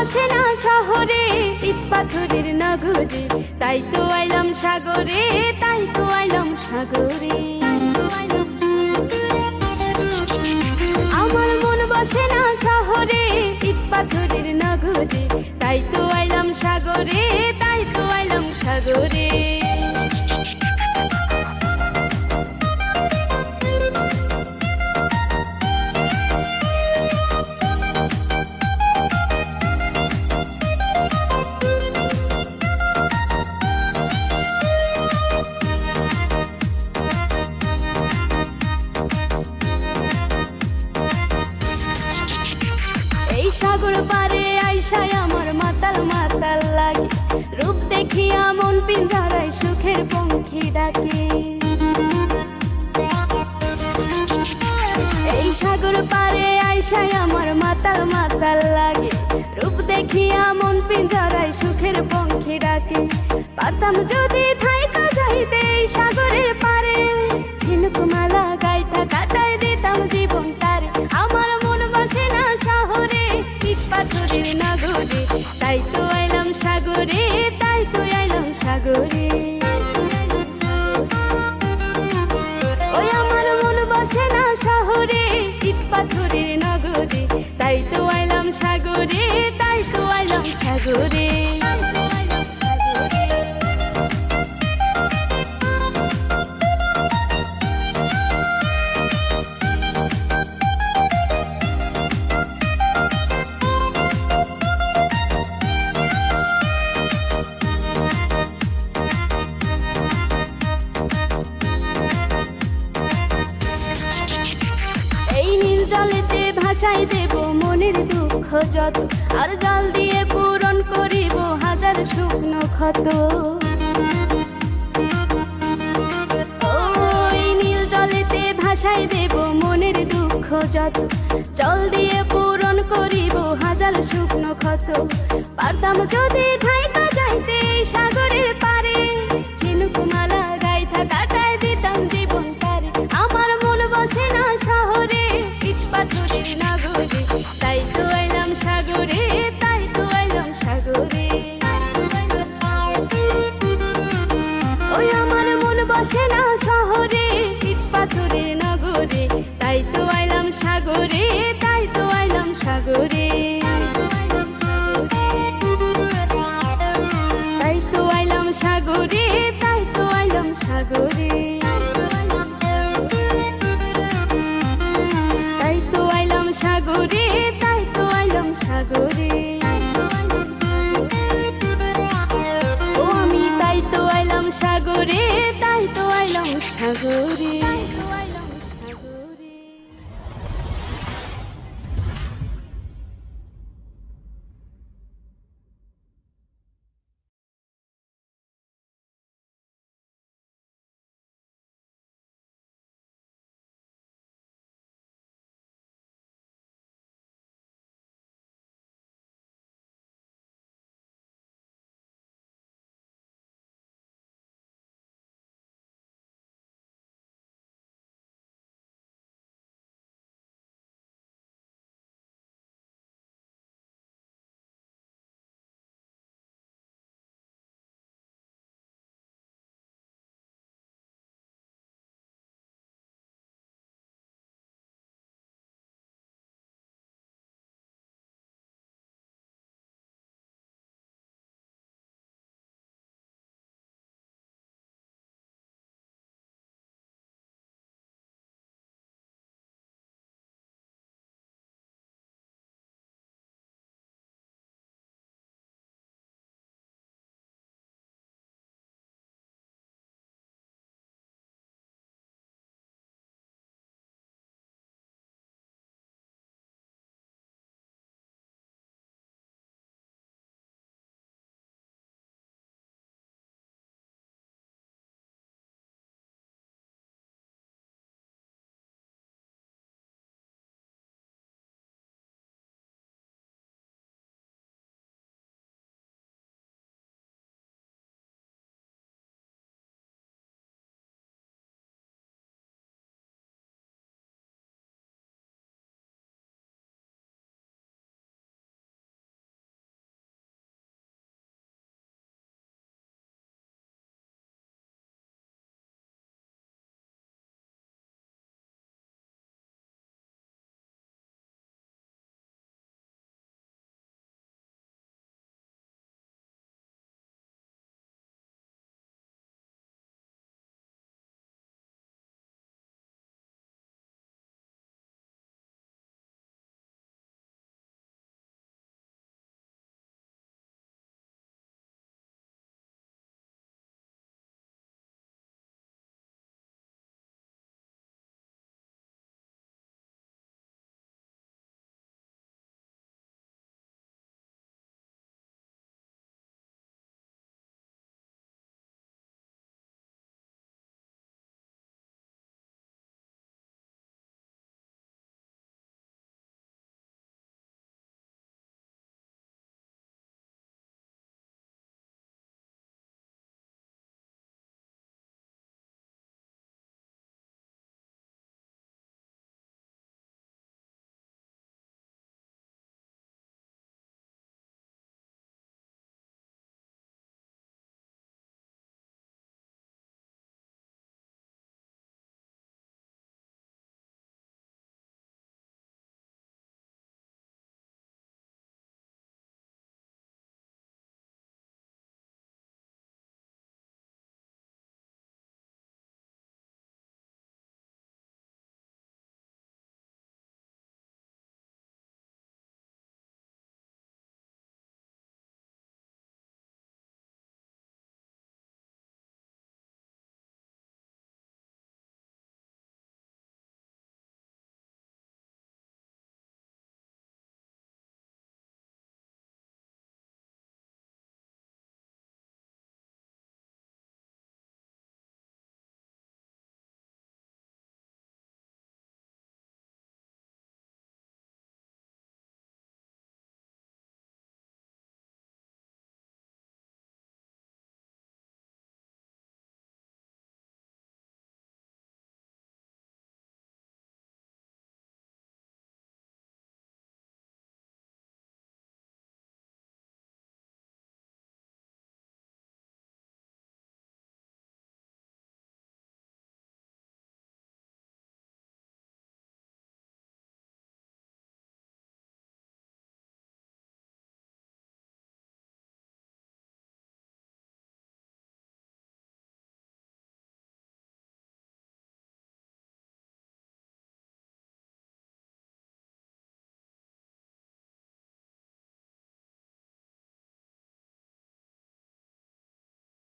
বসে না শহরে, ইট পাথরের নগরে, তাই তো আইলাম সাগরে, তাই তো আইলাম সাগরে। আমার মন বসে না শহরে, ইট পাথরের নগরে, তাই তো আইলাম সাগরে, তাই তো আইলাম সাগরে। সাগর পারে আইসায় আমার মাতাল মাতাল লাগে, রূপ দেখিয়া মন পিঞ্জরায় সুখের পঙ্খী ডাকে। এই সাগর পারে আইসায় আমার মাতাল মাতাল লাগে, রূপ দেখিয়া মন পিঞ্জরায় সুখের পঙ্খী ডাকে। পারতাম যদি থাইকা যাইতে এই সাগরের পারে, ঝিনুক মালা গাইতা কাটায় দিতাম জীবন তারে। আমার মন বসে না শহরে, ইট পাথরের নগরে, তাই তো আইলাম সাগরে, তাই তো আইলাম সাগরে। ওই আমার মন বসে না শহরে, ইট পাথরের নগরে, তাই তো আইলাম সাগরে, তাই তো আইলাম সাগরে। জলেতে ভাসাই দেব মনের দুঃখ যত, আর জল দিয়ে পূরণ করিব হাজার শুকনো ক্ষত। ওই নীল জলেতে ভাসাই দেব মনের দুঃখ যত, জল দিয়ে পূরণ করিব হাজার শুকনো ক্ষত। পারতাম যদি থাইকা যাইতে এই সাগরের পারে, ঝিনুক মালা গাইথা কাটায় দিতাম জীবন তারে। আমার মন বসে না শহরে, ইট পাথরের নগরে, তাই তো আইলাম সাগরে, তাই তো আইলাম সাগরে। ওই আমার মন বসে না শহরে, ইট পাথরের নগরে, তাই তো আইলাম সাগরে, তাই তো আইলাম সাগরে। তাই তো আইলাম সাগরে, তাই তো আইলাম সাগরে। তাই তো আইলাম সাগরে, তাই তো আইলাম সাগরে।